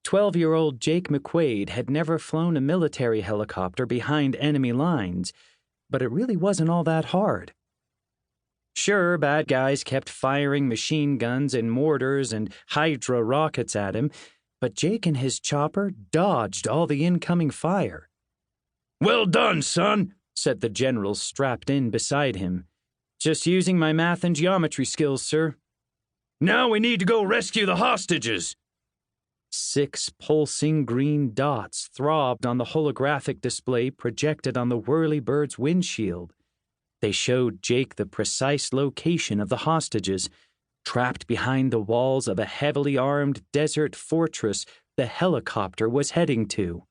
12-year-old Jake McQuaid had never flown a military helicopter behind enemy lines, but it really wasn't all that hard. Sure, bad guys kept firing machine guns and mortars and Hydra rockets at him, but Jake and his chopper dodged all the incoming fire. "Well done, son," said the general strapped in beside him. "Just using my math and geometry skills, sir." "Now we need to go rescue the hostages." 6 pulsing green dots throbbed on the holographic display projected on the whirly-bird's windshield. They showed Jake the precise location of the hostages, trapped behind the walls of a heavily armed desert fortress the helicopter was heading to.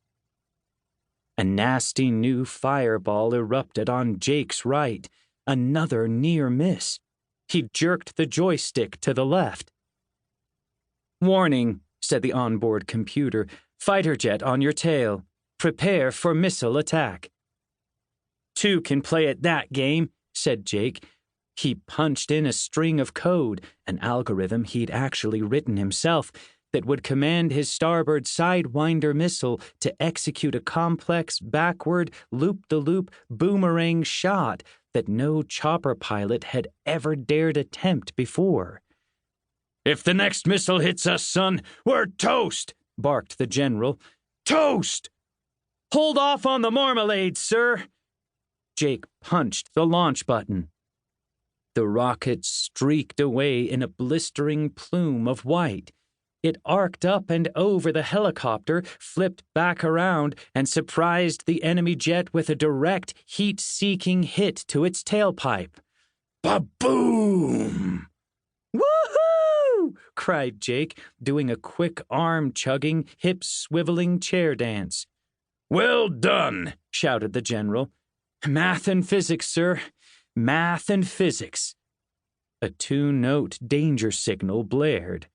A nasty new fireball erupted on Jake's right, another near miss. He jerked the joystick to the left. "Warning," said the onboard computer. "Fighter jet on your tail. Prepare for missile attack." "Two can play at that game," said Jake. He punched in a string of code, an algorithm he'd actually written himself, that would command his starboard Sidewinder missile to execute a complex backward loop-the-loop boomerang shot that no chopper pilot had ever dared attempt before. "If the next missile hits us, son, we're toast," barked the general. "Toast!" "Hold off on the marmalade, sir." Jake punched the launch button. The rocket streaked away in a blistering plume of white. It arced up and over the helicopter, flipped back around, and surprised the enemy jet with a direct, heat-seeking hit to its tailpipe. Ba-boom! "Woohoo!" cried Jake, doing a quick arm-chugging, hip-swiveling chair dance. "Well done!" shouted the general. "Math and physics, sir. Math and physics." A 2-note danger signal blared.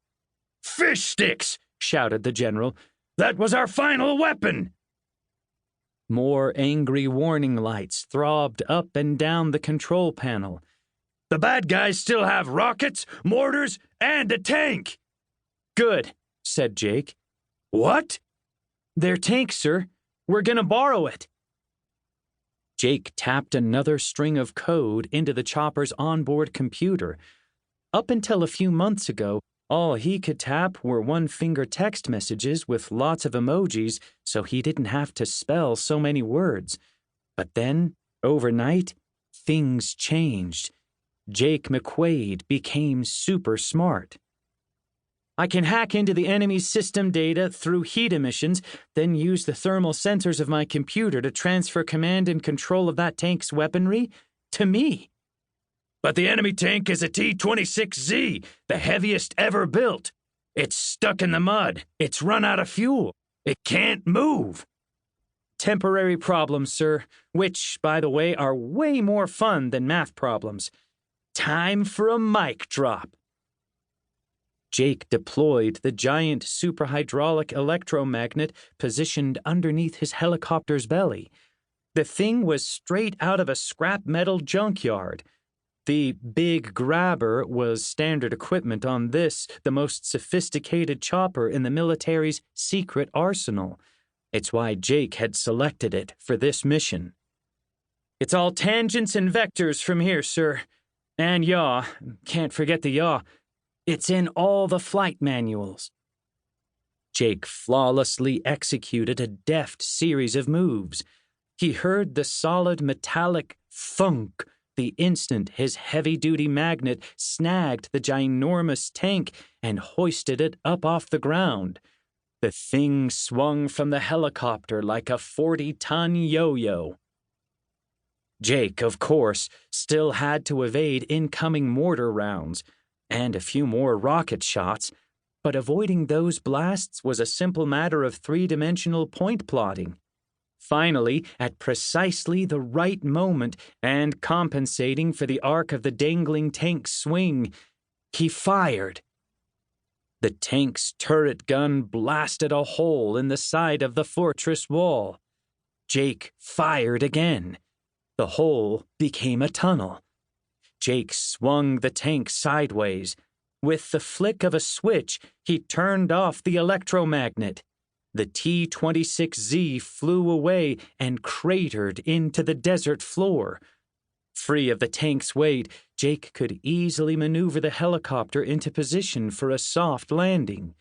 "Fish sticks!" shouted the general. "That was our final weapon!" More angry warning lights throbbed up and down the control panel. "The bad guys still have rockets, mortars, and a tank!" "Good," said Jake. "What?" "Their tank, sir. We're gonna borrow it." Jake tapped another string of code into the chopper's onboard computer. Up until a few months ago, all he could tap were one-finger text messages with lots of emojis, so he didn't have to spell so many words. But then, overnight, things changed. Jake McQuaid became super smart. "I can hack into the enemy's system data through heat emissions, then use the thermal sensors of my computer to transfer command and control of that tank's weaponry to me." "But the enemy tank is a T-26Z, the heaviest ever built. It's stuck in the mud. It's run out of fuel. It can't move." "Temporary problems, sir, which, by the way, are way more fun than math problems. Time for a mic drop." Jake deployed the giant superhydraulic electromagnet positioned underneath his helicopter's belly. The thing was straight out of a scrap metal junkyard. The big grabber was standard equipment on this, the most sophisticated chopper in the military's secret arsenal. It's why Jake had selected it for this mission. "It's all tangents and vectors from here, sir. And yaw. Can't forget the yaw. It's in all the flight manuals." Jake flawlessly executed a deft series of moves. He heard the solid metallic thunk the instant his heavy-duty magnet snagged the ginormous tank and hoisted it up off the ground. The thing swung from the helicopter like a 40-ton yo-yo. Jake, of course, still had to evade incoming mortar rounds and a few more rocket shots, but avoiding those blasts was a simple matter of three-dimensional point plotting. Finally, at precisely the right moment, and compensating for the arc of the dangling tank's swing, he fired. The tank's turret gun blasted a hole in the side of the fortress wall. Jake fired again. The hole became a tunnel. Jake swung the tank sideways. With the flick of a switch, he turned off the electromagnet. The T-26Z flew away and cratered into the desert floor. Free of the tank's weight, Jake could easily maneuver the helicopter into position for a soft landing.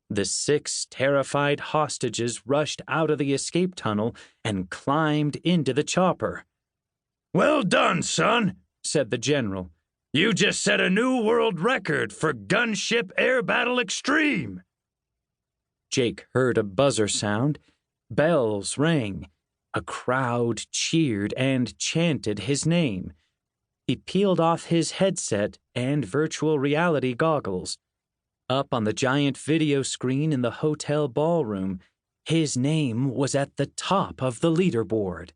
The 6 terrified hostages rushed out of the escape tunnel and climbed into the chopper. "Well done, son," said the general. "You just set a new world record for gunship air battle extreme." Jake heard a buzzer sound. Bells rang. A crowd cheered and chanted his name. He peeled off his headset and virtual reality goggles. Up on the giant video screen in the hotel ballroom, his name was at the top of the leaderboard.